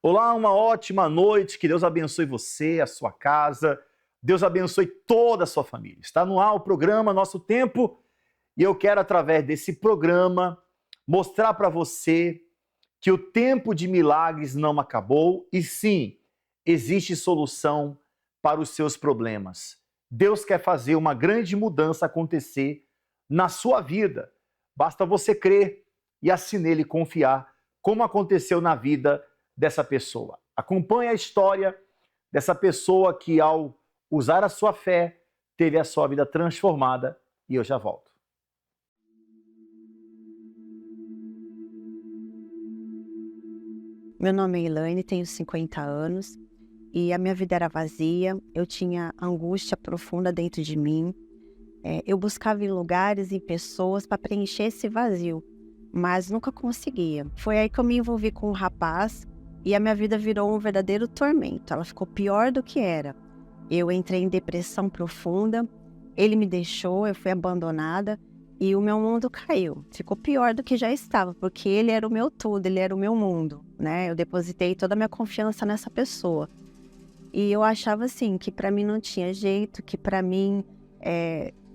Olá, uma ótima noite, que Deus abençoe você, a sua casa, Deus abençoe toda a sua família. Está no ar o programa Nosso Tempo e eu quero, através desse programa, mostrar para você que o tempo de milagres não acabou e sim, existe solução para os seus problemas. Deus quer fazer uma grande mudança acontecer na sua vida. Basta você crer e assim nele confiar, como aconteceu na vida dessa pessoa. Acompanhe a história dessa pessoa que, ao usar a sua fé, teve a sua vida transformada e eu já volto. Meu nome é Elaine, tenho 50 anos e a minha vida era vazia, eu tinha angústia profunda dentro de mim. Eu buscava em lugares, em pessoas para preencher esse vazio, mas nunca conseguia. Foi aí que eu me envolvi com um rapaz e a minha vida virou um verdadeiro tormento. Ela ficou pior do que era. Eu entrei em depressão profunda, ele me deixou, eu fui abandonada e o meu mundo caiu. Ficou pior do que já estava, porque ele era o meu tudo, ele era o meu mundo, né? Eu depositei toda a minha confiança nessa pessoa. E eu achava assim, que para mim não tinha jeito, que para mim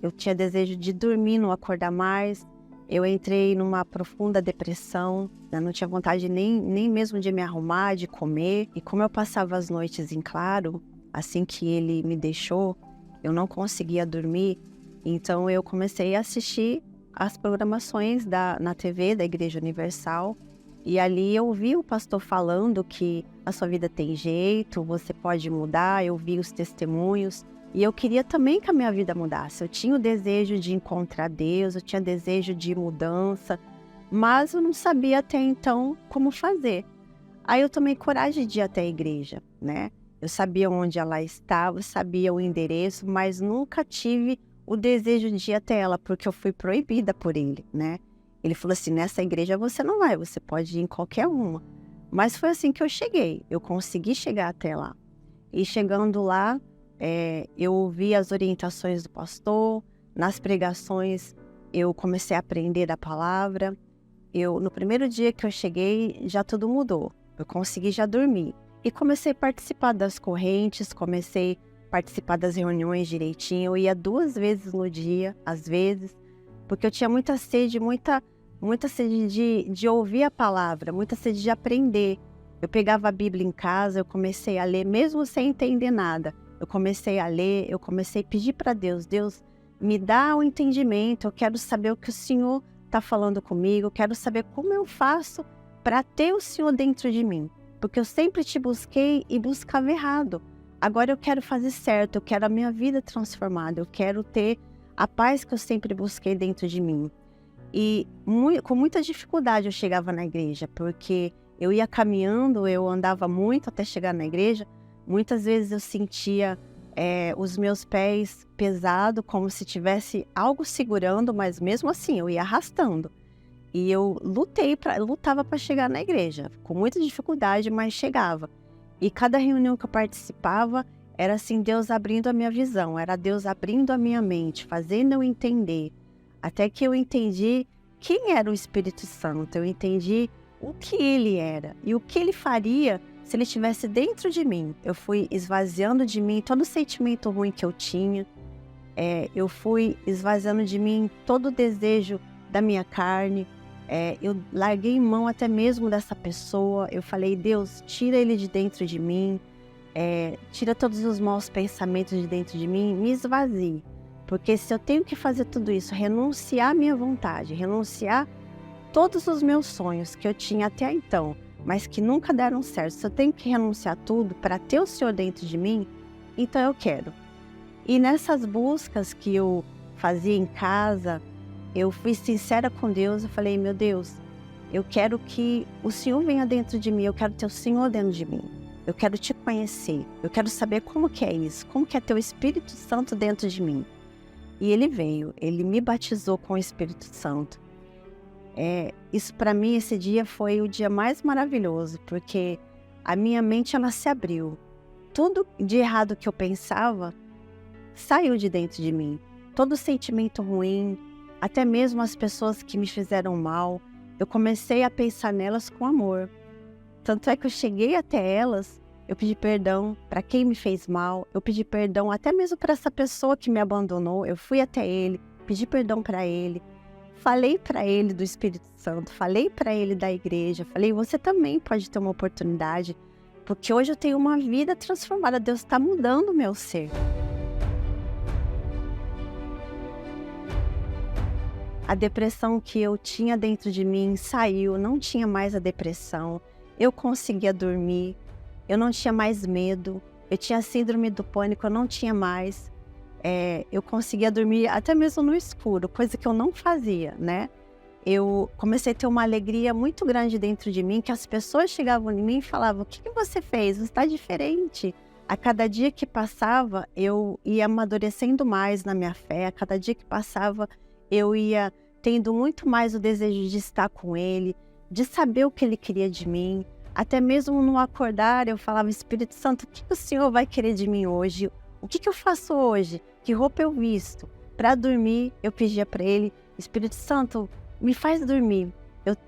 eu tinha desejo de dormir, não acordar mais. Eu entrei numa profunda depressão, né? Não tinha vontade nem mesmo de me arrumar, de comer. E como eu passava as noites em claro, assim que ele me deixou, eu não conseguia dormir. Então eu comecei a assistir as programações na TV da Igreja Universal. E ali eu vi o pastor falando que a sua vida tem jeito, você pode mudar. Eu vi os testemunhos. E eu queria também que a minha vida mudasse. Eu tinha o desejo de encontrar Deus, eu tinha desejo de mudança, mas eu não sabia até então como fazer. Aí eu tomei coragem de ir até a igreja, né? Eu sabia onde ela estava, sabia o endereço, mas nunca tive o desejo de ir até ela, porque eu fui proibida por ele, né? Ele falou assim, nessa igreja você não vai, você pode ir em qualquer uma. Mas foi assim que eu cheguei, eu consegui chegar até lá. E chegando lá, eu ouvi as orientações do pastor, nas pregações eu comecei a aprender a palavra. No primeiro dia que eu cheguei, já tudo mudou. Eu consegui já dormir. E comecei a participar das correntes, comecei a participar das reuniões direitinho. Eu ia 2 vezes no dia, às vezes, porque eu tinha muita sede, muita sede de ouvir a palavra, muita sede de aprender. Eu pegava a Bíblia em casa, eu comecei a ler, mesmo sem entender nada. Eu comecei a ler, eu comecei a pedir para Deus, Deus, me dá o entendimento, eu quero saber o que o Senhor está falando comigo, eu quero saber como eu faço para ter o Senhor dentro de mim. Porque eu sempre te busquei e buscava errado. Agora eu quero fazer certo, eu quero a minha vida transformada, eu quero ter a paz que eu sempre busquei dentro de mim. E com muita dificuldade eu chegava na igreja, porque eu ia caminhando, eu andava muito até chegar na igreja. Muitas vezes eu sentia os meus pés pesados, como se tivesse algo segurando, mas mesmo assim eu ia arrastando. E eu lutava para chegar na igreja, com muita dificuldade, mas chegava. E cada reunião que eu participava era assim, Deus abrindo a minha visão, era Deus abrindo a minha mente, fazendo eu entender. Até que eu entendi quem era o Espírito Santo, eu entendi o que ele era e o que ele faria se ele estivesse dentro de mim. Eu fui esvaziando de mim todo o sentimento ruim que eu tinha, eu fui esvaziando de mim todo o desejo da minha carne, eu larguei mão até mesmo dessa pessoa. Eu falei, Deus, tira ele de dentro de mim, tira todos os maus pensamentos de dentro de mim, me esvazie. Porque se eu tenho que fazer tudo isso, renunciar à minha vontade, renunciar todos os meus sonhos que eu tinha até então, mas que nunca deram certo, se eu tenho que renunciar tudo para ter o Senhor dentro de mim, então eu quero. E nessas buscas que eu fazia em casa, eu fui sincera com Deus, eu falei, meu Deus, eu quero que o Senhor venha dentro de mim, eu quero ter o Senhor dentro de mim. Eu quero te conhecer, eu quero saber como que é isso, como que é ter o Espírito Santo dentro de mim. E ele veio, ele me batizou com o Espírito Santo. Isso para mim, esse dia foi o dia mais maravilhoso, porque a minha mente ela se abriu. Tudo de errado que eu pensava saiu de dentro de mim. Todo sentimento ruim, até mesmo as pessoas que me fizeram mal, eu comecei a pensar nelas com amor. Tanto é que eu cheguei até elas, eu pedi perdão para quem me fez mal, eu pedi perdão até mesmo para essa pessoa que me abandonou. Eu fui até ele, pedi perdão para ele, falei para ele do Espírito Santo, falei para ele da igreja, falei, você também pode ter uma oportunidade, porque hoje eu tenho uma vida transformada, Deus está mudando o meu ser. A depressão que eu tinha dentro de mim saiu, não tinha mais a depressão, eu conseguia dormir, eu não tinha mais medo, eu tinha síndrome do pânico, eu não tinha mais, eu conseguia dormir até mesmo no escuro, coisa que eu não fazia, né? Eu comecei a ter uma alegria muito grande dentro de mim, que as pessoas chegavam em mim e falavam, o que você fez? Você está diferente. A cada dia que passava, eu ia amadurecendo mais na minha fé, a cada dia que passava, eu ia tendo muito mais o desejo de estar com ele, de saber o que ele queria de mim. Até mesmo no acordar, eu falava, Espírito Santo, o que o Senhor vai querer de mim hoje? O que eu faço hoje? Que roupa eu visto? Para dormir, eu pedia para ele, Espírito Santo, me faz dormir.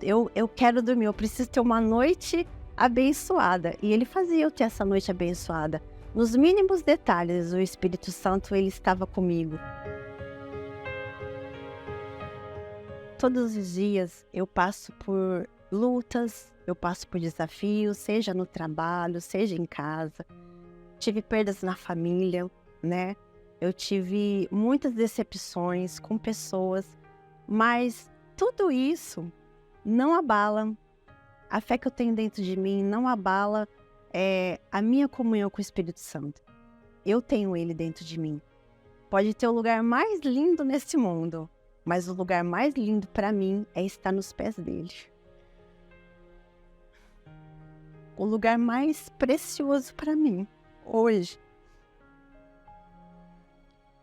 Eu quero dormir, eu preciso ter uma noite abençoada. E ele fazia eu ter essa noite abençoada. Nos mínimos detalhes, o Espírito Santo, ele estava comigo. Todos os dias eu passo por lutas, eu passo por desafios, seja no trabalho, seja em casa. Tive perdas na família, né? Eu tive muitas decepções com pessoas, mas tudo isso não abala a fé que eu tenho dentro de mim, não abala a minha comunhão com o Espírito Santo. Eu tenho ele dentro de mim. Pode ter o lugar mais lindo nesse mundo, mas o lugar mais lindo para mim é estar nos pés dele. O lugar mais precioso para mim, hoje,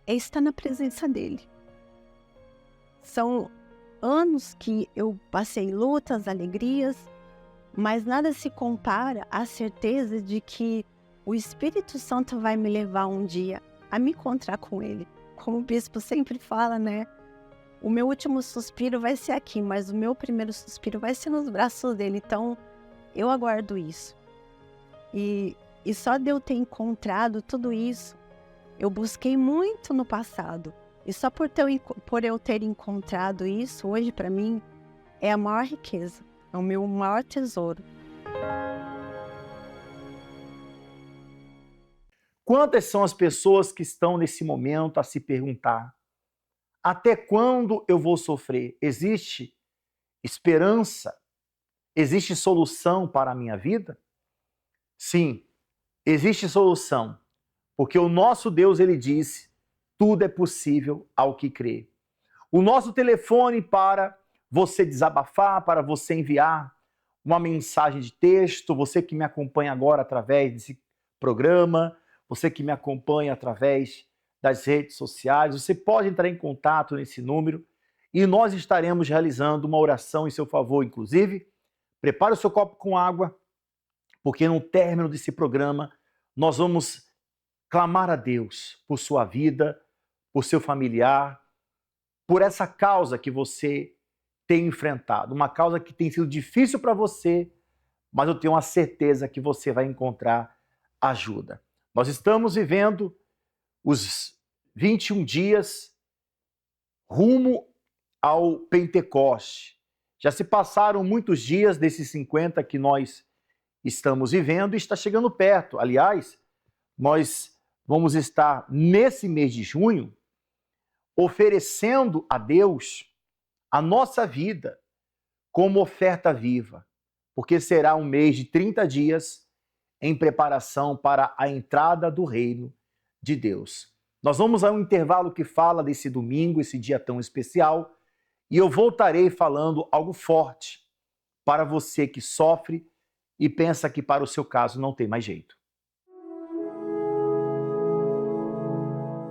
é estar na presença dele. São anos que eu passei lutas, alegrias, mas nada se compara à certeza de que o Espírito Santo vai me levar um dia a me encontrar com ele. Como o bispo sempre fala, né? O meu último suspiro vai ser aqui, mas o meu primeiro suspiro vai ser nos braços dele. Então, eu aguardo isso. E só de eu ter encontrado tudo isso, eu busquei muito no passado. E só por eu ter encontrado isso, hoje para mim, é a maior riqueza. É o meu maior tesouro. Quantas são as pessoas que estão nesse momento a se perguntar, até quando eu vou sofrer? Existe esperança? Existe solução para a minha vida? Sim, existe solução, porque o nosso Deus, ele disse, tudo é possível ao que crê. O nosso telefone para você desabafar, para você enviar uma mensagem de texto, você que me acompanha agora através desse programa, você que me acompanha através das redes sociais, você pode entrar em contato nesse número e nós estaremos realizando uma oração em seu favor. Inclusive, prepare o seu copo com água, porque no término desse programa nós vamos clamar a Deus por sua vida, por seu familiar, por essa causa que você tem enfrentado, uma causa que tem sido difícil para você, mas eu tenho a certeza que você vai encontrar ajuda. Nós estamos vivendo os 21 dias rumo ao Pentecoste. Já se passaram muitos dias desses 50 que nós estamos vivendo e está chegando perto. Aliás, nós vamos estar nesse mês de junho oferecendo a Deus a nossa vida como oferta viva, porque será um mês de 30 dias em preparação para a entrada do reino de Deus. Nós vamos a um intervalo que fala desse domingo, esse dia tão especial, e eu voltarei falando algo forte para você que sofre e pensa que para o seu caso não tem mais jeito.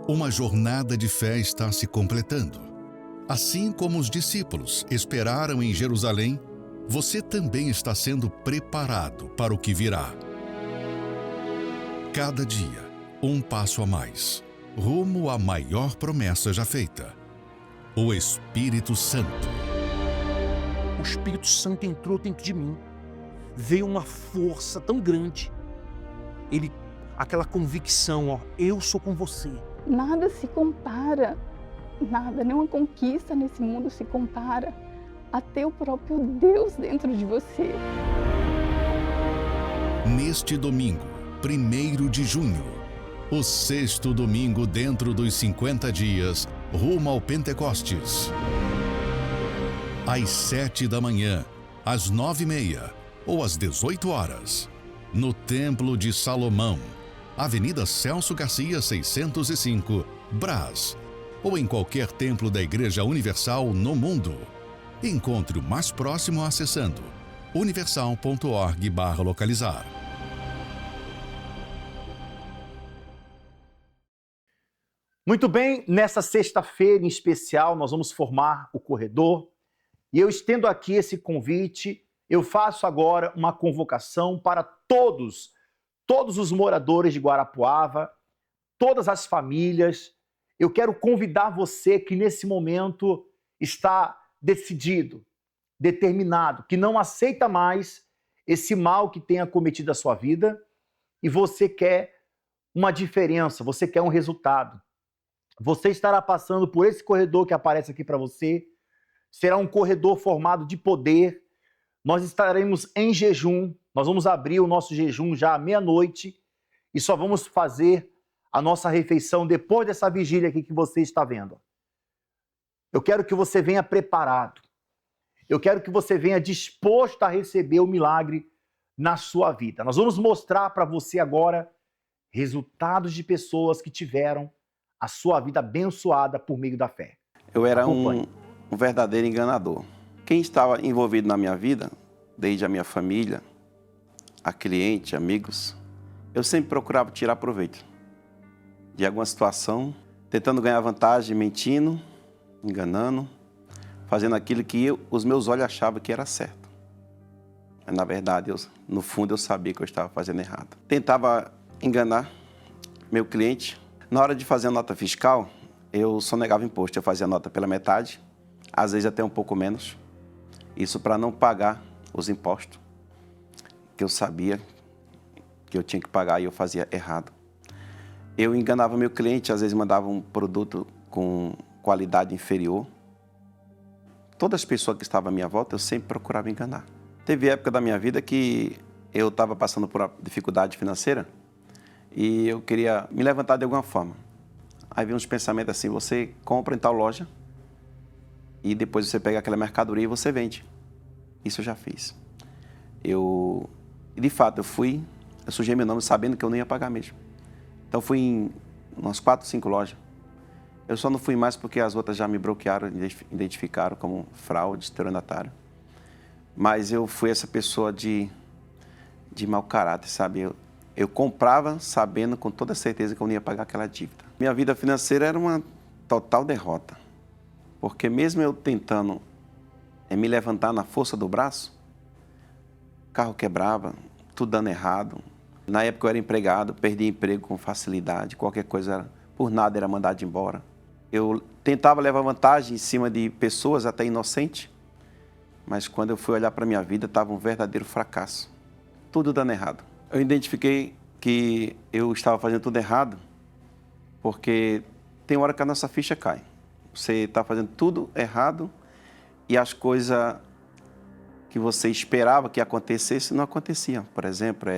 Uma jornada de fé está se completando. Assim como os discípulos esperaram em Jerusalém, você também está sendo preparado para o que virá. Cada dia, um passo a mais, rumo à maior promessa já feita: o Espírito Santo. O Espírito Santo entrou dentro de mim. veio uma força tão grande. Aquela convicção, ó, eu sou com você. Nada se compara, nada, nenhuma conquista nesse mundo se compara a ter o próprio Deus dentro de você. Neste domingo, 1º de junho, o 6º domingo dentro dos 50 dias, rumo ao Pentecostes. Às 7 da manhã, às 9h30 ou às 18 horas, no Templo de Salomão, Avenida Celso Garcia, 605, Brás, ou em qualquer templo da Igreja Universal no mundo. Encontre o mais próximo acessando universal.org/localizar. Muito bem, nessa sexta-feira em especial, nós vamos formar o corredor. E eu estendo aqui esse convite, eu faço agora uma convocação para todos os moradores de Guarapuava, todas as famílias. Eu quero convidar você que nesse momento está decidido, determinado, que não aceita mais esse mal que tem acometido a sua vida e você quer uma diferença, você quer um resultado. Você estará passando por esse corredor que aparece aqui para você. Será um corredor formado de poder. Nós estaremos em jejum. Nós vamos abrir o nosso jejum já à meia-noite e só vamos fazer a nossa refeição depois dessa vigília aqui que você está vendo. Eu quero que você venha preparado. Eu quero que você venha disposto a receber o milagre na sua vida. Nós vamos mostrar para você agora resultados de pessoas que tiveram a sua vida abençoada por meio da fé. Eu era um verdadeiro enganador. Quem estava envolvido na minha vida, desde a minha família, a cliente, amigos, eu sempre procurava tirar proveito de alguma situação, tentando ganhar vantagem, mentindo, enganando, fazendo aquilo que os meus olhos achavam que era certo. Mas, na verdade, no fundo, eu sabia que eu estava fazendo errado. Tentava enganar meu cliente. Na hora de fazer a nota fiscal, eu sonegava imposto. Eu fazia a nota pela metade, às vezes até um pouco menos. Isso para não pagar os impostos que eu sabia que eu tinha que pagar e eu fazia errado. Eu enganava meu cliente, às vezes mandava um produto com qualidade inferior. Todas as pessoas que estavam à minha volta, eu sempre procurava enganar. Teve época da minha vida que eu estava passando por uma dificuldade financeira e eu queria me levantar de alguma forma. Aí veio uns pensamentos assim, você compra em tal loja e depois você pega aquela mercadoria e você vende. Isso eu já fiz. De fato, eu sujei meu nome sabendo que eu não ia pagar mesmo. Então fui em umas 4, 5 lojas. Eu só não fui mais porque as outras já me bloquearam, identificaram como fraude, estelionatário. Mas eu fui essa pessoa de mau caráter, sabe? Eu comprava sabendo com toda certeza que eu não ia pagar aquela dívida. Minha vida financeira era uma total derrota. Porque mesmo eu tentando me levantar na força do braço, o carro quebrava, tudo dando errado. Na época eu era empregado, perdi emprego com facilidade, qualquer coisa, por nada era mandado embora. Eu tentava levar vantagem em cima de pessoas até inocentes, mas quando eu fui olhar para a minha vida, estava um verdadeiro fracasso. Tudo dando errado. Eu identifiquei que eu estava fazendo tudo errado, porque tem hora que a nossa ficha cai. Você está fazendo tudo errado e as coisas que você esperava que acontecesse não aconteciam. Por exemplo,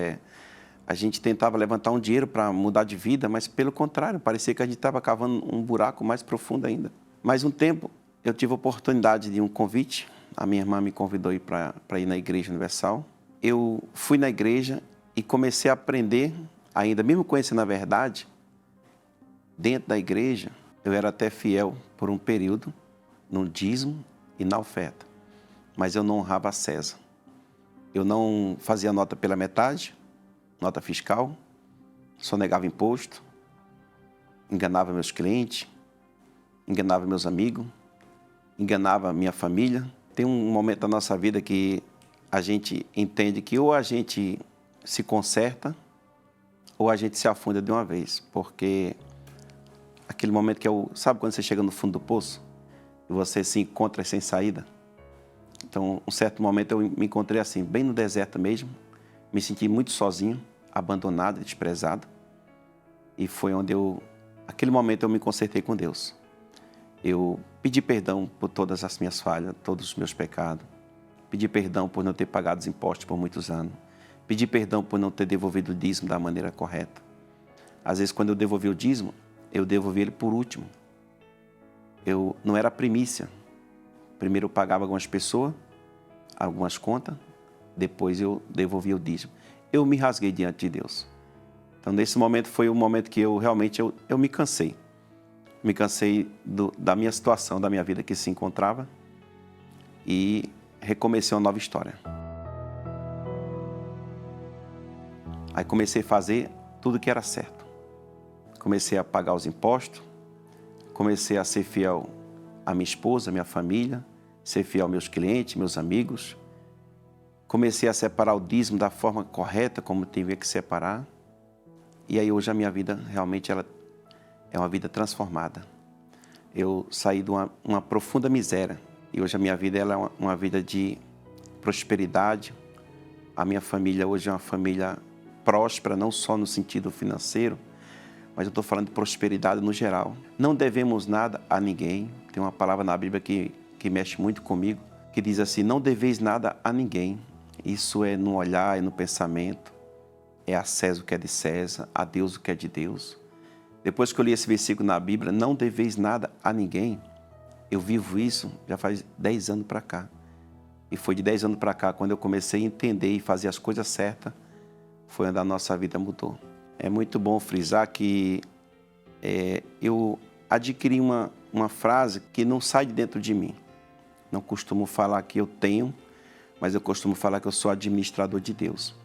a gente tentava levantar um dinheiro para mudar de vida, mas pelo contrário, parecia que a gente estava cavando um buraco mais profundo ainda. Mais um tempo, eu tive a oportunidade de um convite. A minha irmã me convidou para ir na Igreja Universal. Eu fui na igreja e comecei a aprender, ainda mesmo conhecendo a verdade, dentro da igreja, eu era até fiel por um período, no dízimo e na oferta. Mas eu não honrava a César. Eu não fazia nota pela metade, nota fiscal, sonegava imposto, enganava meus clientes, enganava meus amigos, enganava minha família. Tem um momento da nossa vida que a gente entende que ou a gente se conserta ou a gente se afunda de uma vez, porque aquele momento que sabe quando você chega no fundo do poço e você se encontra sem saída? Então, um certo momento eu me encontrei assim, bem no deserto mesmo, me senti muito sozinho, abandonado, desprezado. E foi onde aquele momento eu me consertei com Deus. Eu pedi perdão por todas as minhas falhas, todos os meus pecados. Pedi perdão por não ter pagado os impostos por muitos anos. Pedi perdão por não ter devolvido o dízimo da maneira correta. Às vezes, quando eu devolvi o dízimo, eu devolvi ele por último. Eu não era primícia. Primeiro eu pagava algumas pessoas, algumas contas, depois eu devolvia o dízimo. Eu me rasguei diante de Deus. Então, nesse momento, foi o momento que eu realmente me cansei. Me cansei da minha situação, da minha vida que se encontrava e recomecei uma nova história. Aí comecei a fazer tudo que era certo. Comecei a pagar os impostos, comecei a ser fiel à minha esposa, à minha família, ser fiel aos meus clientes, meus amigos. Comecei a separar o dízimo da forma correta, como tinha que separar. E aí hoje a minha vida realmente ela é uma vida transformada. Eu saí de uma profunda miséria e hoje a minha vida ela é uma vida de prosperidade. A minha família hoje é uma família próspera, não só no sentido financeiro, mas eu estou falando de prosperidade no geral. Não devemos nada a ninguém. Tem uma palavra na Bíblia que mexe muito comigo, que diz assim, não deveis nada a ninguém. Isso é no olhar, é no pensamento. É a César o que é de César, a Deus o que é de Deus. Depois que eu li esse versículo na Bíblia, não deveis nada a ninguém, eu vivo isso já faz 10 anos para cá. E foi de 10 anos para cá, quando eu comecei a entender e fazer as coisas certas, foi onde a nossa vida mudou. É muito bom frisar que eu adquiri uma frase que não sai de dentro de mim. Não costumo falar que eu tenho, mas eu costumo falar que eu sou administrador de Deus.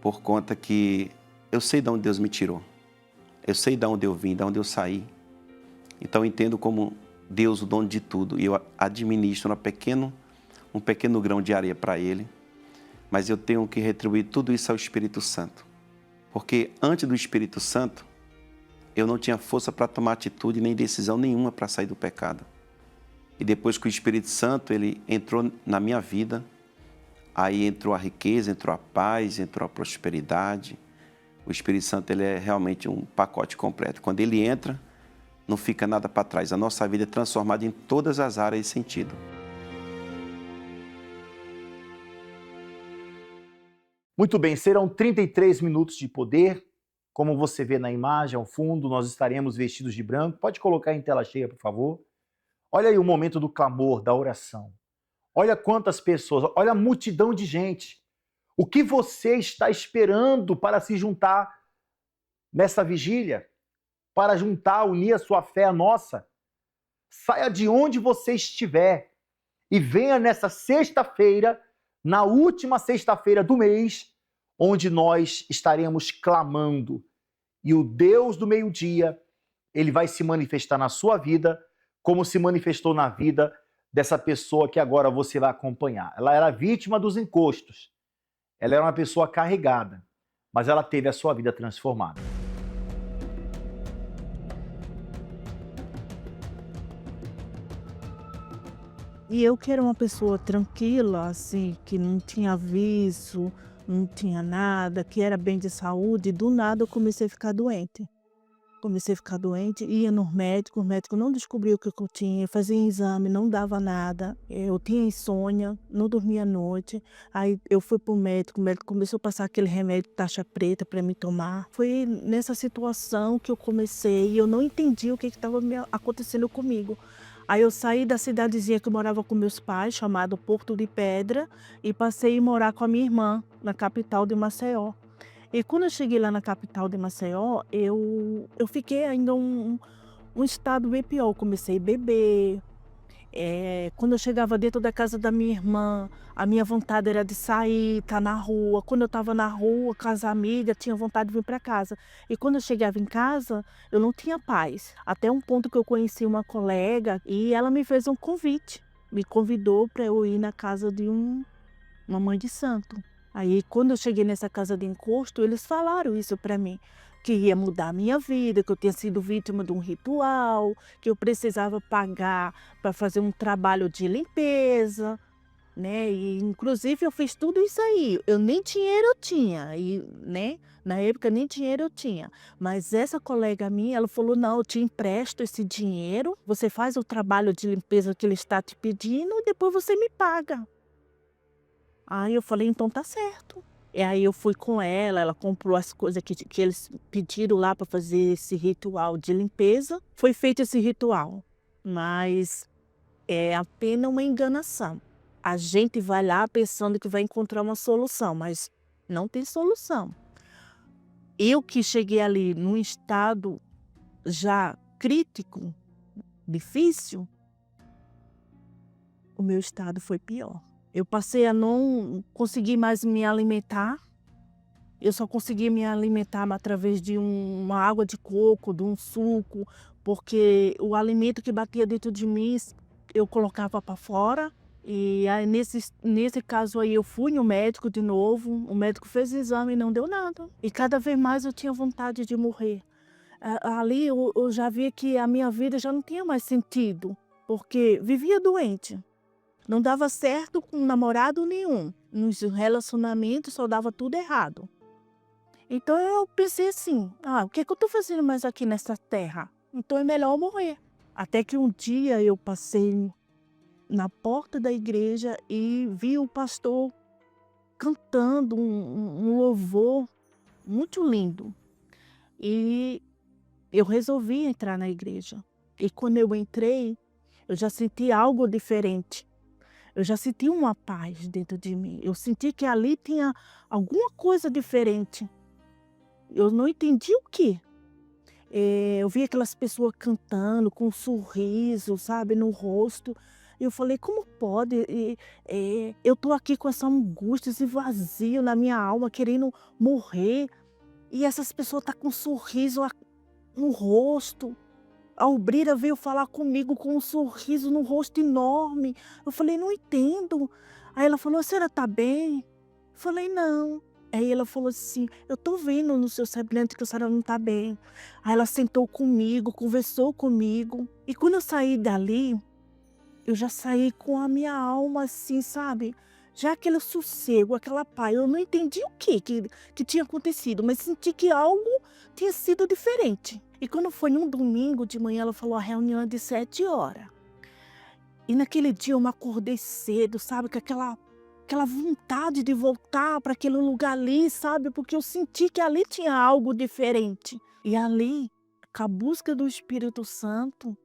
Por conta que eu sei de onde Deus me tirou. Eu sei de onde eu vim, de onde eu saí. Então eu entendo como Deus o dono de tudo. E eu administro um pequeno grão de areia para Ele. Mas eu tenho que retribuir tudo isso ao Espírito Santo. Porque antes do Espírito Santo, eu não tinha força para tomar atitude nem decisão nenhuma para sair do pecado. E depois que o Espírito Santo ele entrou na minha vida, aí entrou a riqueza, entrou a paz, entrou a prosperidade. O Espírito Santo ele é realmente um pacote completo. Quando ele entra, não fica nada para trás. A nossa vida é transformada em todas as áreas de sentido. Muito bem, serão 33 minutos de poder. Como você vê na imagem, ao fundo, nós estaremos vestidos de branco. Pode colocar em tela cheia, por favor. Olha aí o momento do clamor, da oração. Olha quantas pessoas, olha a multidão de gente. O que você está esperando para se juntar nessa vigília? Para juntar, unir a sua fé à nossa? Saia de onde você estiver e venha nessa sexta-feira, na última sexta-feira do mês, onde nós estaremos clamando. E o Deus do meio-dia, ele vai se manifestar na sua vida, como se manifestou na vida dessa pessoa que agora você vai acompanhar. Ela era vítima dos encostos. Ela era uma pessoa carregada, mas ela teve a sua vida transformada. E eu que era uma pessoa tranquila, assim, que não tinha vício, não tinha nada, que era bem de saúde, do nada eu comecei a ficar doente. Comecei a ficar doente, ia no médico, o médico não descobriu o que eu tinha, fazia exame, não dava nada. Eu tinha insônia, não dormia à noite. Aí eu fui pro médico, o médico começou a passar aquele remédio taxa preta para me tomar. Foi nessa situação que eu comecei e eu não entendi o que estava acontecendo comigo. Aí eu saí da cidadezinha que eu morava com meus pais, chamado Porto de Pedra, e passei a morar com a minha irmã, na capital de Maceió. E quando eu cheguei lá na capital de Maceió, eu fiquei ainda um estado bem pior. Eu comecei a beber. Quando eu chegava dentro da casa da minha irmã, a minha vontade era de sair, estar na rua. Quando eu estava na rua com as amigas, tinha vontade de vir para casa. E quando eu chegava em casa, eu não tinha paz. Até um ponto que eu conheci uma colega e ela me fez um convite. Me convidou para eu ir na casa de uma mãe de santo. Aí, quando eu cheguei nessa casa de encosto, eles falaram isso para mim, que ia mudar a minha vida, que eu tinha sido vítima de um ritual, que eu precisava pagar para fazer um trabalho de limpeza. né? E inclusive eu fiz tudo isso aí. Eu nem dinheiro eu tinha, e, né? Na época nem dinheiro eu tinha. Mas essa colega minha, ela falou: não, eu te empresto esse dinheiro, você faz o trabalho de limpeza que ele está te pedindo e depois você me paga. Aí eu falei: então tá certo. E aí eu fui com ela comprou as coisas que eles pediram lá para fazer esse ritual de limpeza. Foi feito esse ritual, mas é apenas uma enganação. A gente vai lá pensando que vai encontrar uma solução, mas não tem solução. Eu que cheguei ali num estado já crítico, difícil, o meu estado foi pior. Eu passei a não conseguir mais me alimentar. Eu só conseguia me alimentar através de uma água de coco, de um suco, porque o alimento que batia dentro de mim, eu colocava para fora. E aí, nesse caso aí, eu fui no médico de novo, o médico fez o exame e não deu nada. E cada vez mais eu tinha vontade de morrer. Ali eu já via que a minha vida já não tinha mais sentido, porque vivia doente. Não dava certo com namorado nenhum. Nos relacionamentos só dava tudo errado. Então eu pensei assim: o que é que eu estou fazendo mais aqui nessa terra? Então é melhor eu morrer. Até que um dia eu passei na porta da igreja e vi o pastor cantando um louvor muito lindo. E eu resolvi entrar na igreja. E quando eu entrei, eu já senti algo diferente. Eu já senti uma paz dentro de mim. Eu senti que ali tinha alguma coisa diferente. Eu não entendi o quê. Eu vi aquelas pessoas cantando com um sorriso, sabe, no rosto. Eu falei: como pode? Eu estou aqui com essa angústia, esse vazio na minha alma, querendo morrer. E essas pessoas estão com um sorriso no rosto. A obreira veio falar comigo com um sorriso no rosto enorme. Eu falei: não entendo. Aí ela falou: a senhora está bem? Eu falei: não. Aí ela falou assim: eu estou vendo no seu semblante que a senhora não está bem. Aí ela sentou comigo, conversou comigo. E quando eu saí dali, eu já saí com a minha alma assim, sabe? Já aquele sossego, aquela paz. Eu não entendi o que tinha acontecido, mas senti que algo tinha sido diferente. E quando foi um domingo de manhã, ela falou: a reunião é de 7 horas. E naquele dia eu me acordei cedo, sabe? Com aquela vontade de voltar para aquele lugar ali, sabe? Porque eu senti que ali tinha algo diferente. E ali, com a busca do Espírito Santo,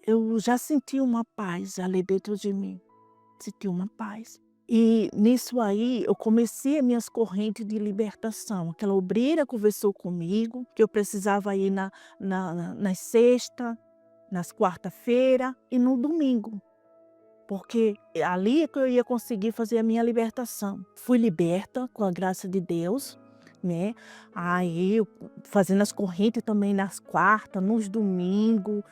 eu já senti uma paz ali dentro de mim. Senti uma paz. E nisso aí, eu comecei as minhas correntes de libertação. Aquela obreira conversou comigo, que eu precisava ir nas sexta, nas quarta-feira e no domingo. Porque ali é que eu ia conseguir fazer a minha libertação. Fui liberta com a graça de Deus, né? Aí eu fazendo as correntes também nas quartas, nos domingos.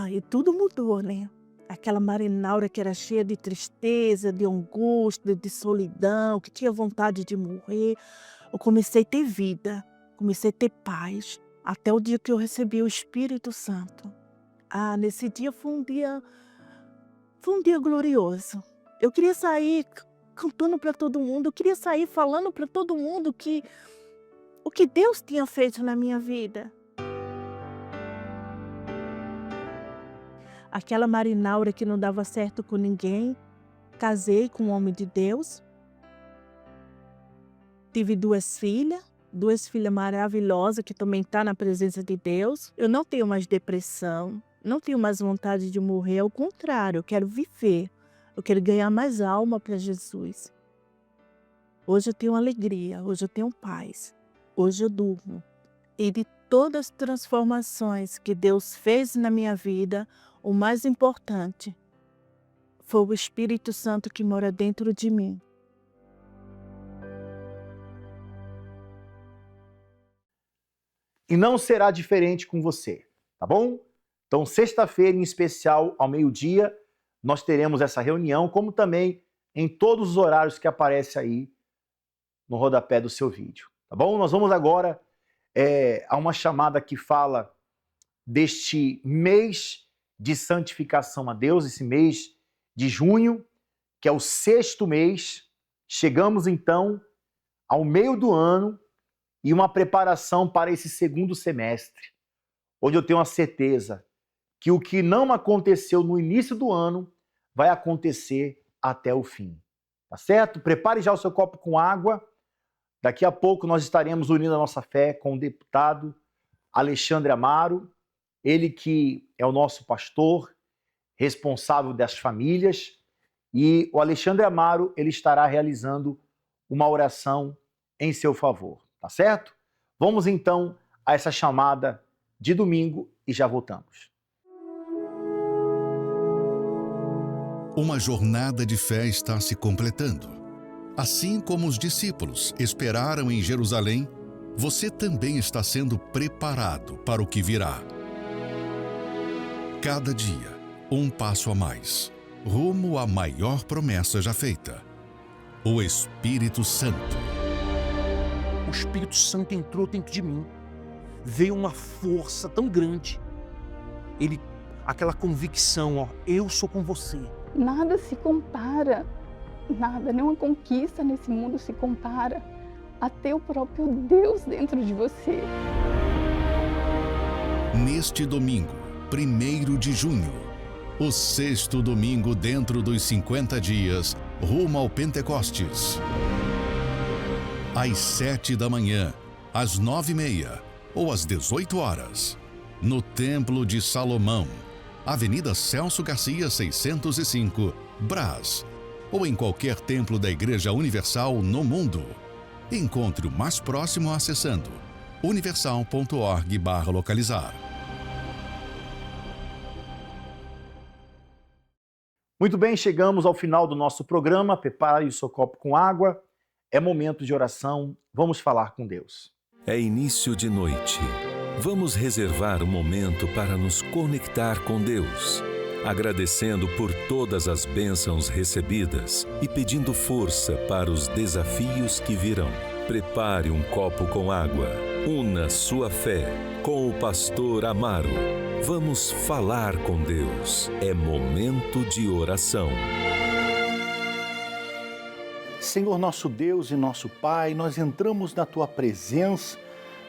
E tudo mudou, né? Aquela Marinaura que era cheia de tristeza, de angústia, de solidão, que tinha vontade de morrer. Eu comecei a ter vida, comecei a ter paz, até o dia que eu recebi o Espírito Santo. Nesse dia foi um dia glorioso. Eu queria sair cantando para todo mundo, eu queria sair falando para todo mundo o que Deus tinha feito na minha vida. Aquela Marinaura que não dava certo com ninguém, casei com um homem de Deus, tive 2 filhas maravilhosas que também estão na presença de Deus. Eu não tenho mais depressão, não tenho mais vontade de morrer, ao contrário, eu quero viver, eu quero ganhar mais alma para Jesus. Hoje eu tenho alegria, hoje eu tenho paz, hoje eu durmo. E de todas as transformações que Deus fez na minha vida, o mais importante foi o Espírito Santo que mora dentro de mim. E não será diferente com você, tá bom? Então, sexta-feira, em especial, ao meio-dia, nós teremos essa reunião, como também em todos os horários que aparecem aí no rodapé do seu vídeo, tá bom? Nós vamos agora a uma chamada que fala deste mês de santificação a Deus, esse mês de junho, que é o 6º mês. Chegamos então ao meio do ano e uma preparação para esse 2º semestre, onde eu tenho a certeza que o que não aconteceu no início do ano vai acontecer até o fim. Tá certo? Prepare já o seu copo com água. Daqui a pouco nós estaremos unindo a nossa fé com o deputado Alexandre Amaro, ele que é o nosso pastor, responsável das famílias, e o Alexandre Amaro, ele estará realizando uma oração em seu favor, tá certo? Vamos então a essa chamada de domingo e já voltamos. Uma jornada de fé está se completando. Assim como os discípulos esperaram em Jerusalém, você também está sendo preparado para o que virá. Cada dia, um passo a mais, rumo à maior promessa já feita: o Espírito Santo. O Espírito Santo entrou dentro de mim. Veio uma força tão grande. Aquela convicção, ó, eu sou com você. Nada se compara, nada, nenhuma conquista nesse mundo se compara a ter o próprio Deus dentro de você. Neste domingo, 1º de junho, o 6º domingo dentro dos 50 dias, rumo ao Pentecostes. Às 7 da manhã, às 9h30 ou às 18 horas, no Templo de Salomão, Avenida Celso Garcia, 605, Brás, ou em qualquer templo da Igreja Universal no mundo. Encontre o mais próximo acessando universal.org/localizar. Muito bem, chegamos ao final do nosso programa. Prepare o seu copo com água. É momento de oração. Vamos falar com Deus. É início de noite. Vamos reservar um momento para nos conectar com Deus, agradecendo por todas as bênçãos recebidas e pedindo força para os desafios que virão. Prepare um copo com água. Una sua fé com o pastor Amaro. Vamos falar com Deus. É momento de oração. Senhor nosso Deus e nosso Pai, nós entramos na Tua presença,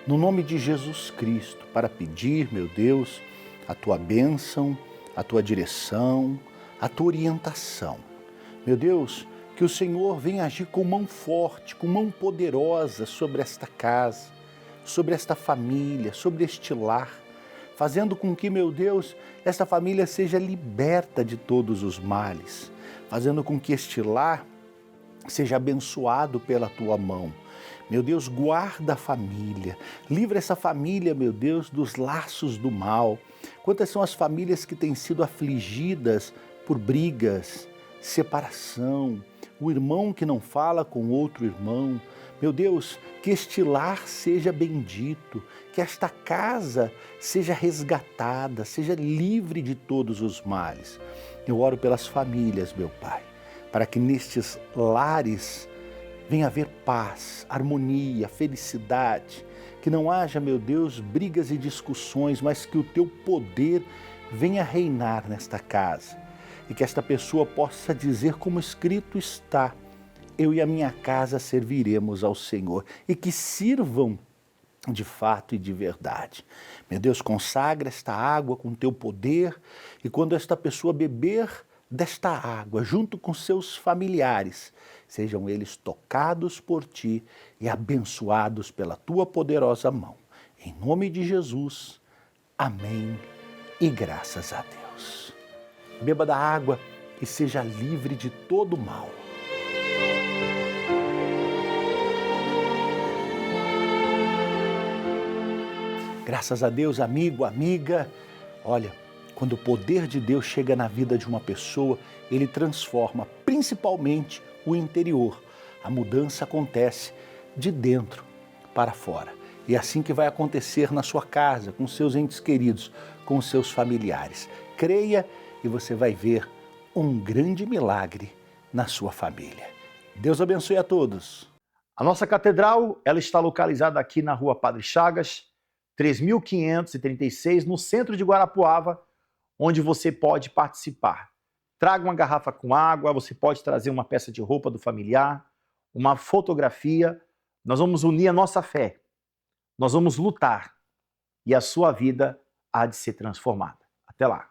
no nome de Jesus Cristo, para pedir, meu Deus, a Tua bênção, a Tua direção, a Tua orientação. Meu Deus, que o Senhor venha agir com mão forte, com mão poderosa sobre esta casa, sobre esta família, sobre este lar, fazendo com que, meu Deus, esta família seja liberta de todos os males, fazendo com que este lar seja abençoado pela Tua mão. Meu Deus, guarda a família, livra essa família, meu Deus, dos laços do mal. Quantas são as famílias que têm sido afligidas por brigas, separação, o irmão que não fala com outro irmão. Meu Deus, que este lar seja bendito, que esta casa seja resgatada, seja livre de todos os males. Eu oro pelas famílias, meu Pai, para que nestes lares venha haver paz, harmonia, felicidade, que não haja, meu Deus, brigas e discussões, mas que o Teu poder venha reinar nesta casa e que esta pessoa possa dizer como escrito está: eu e a minha casa serviremos ao Senhor, e que sirvam de fato e de verdade. Meu Deus, consagra esta água com Teu poder, e quando esta pessoa beber desta água junto com seus familiares, sejam eles tocados por Ti e abençoados pela Tua poderosa mão. Em nome de Jesus, amém e graças a Deus. Beba da água e seja livre de todo mal. Graças a Deus, amigo, amiga. Olha, quando o poder de Deus chega na vida de uma pessoa, Ele transforma principalmente o interior. A mudança acontece de dentro para fora. E é assim que vai acontecer na sua casa, com seus entes queridos, com seus familiares. Creia e você vai ver um grande milagre na sua família. Deus abençoe a todos. A nossa catedral, ela está localizada aqui na Rua Padre Chagas, 3.536, no centro de Guarapuava, onde você pode participar. Traga uma garrafa com água, você pode trazer uma peça de roupa do familiar, uma fotografia. Nós vamos unir a nossa fé. Nós vamos lutar e a sua vida há de ser transformada. Até lá.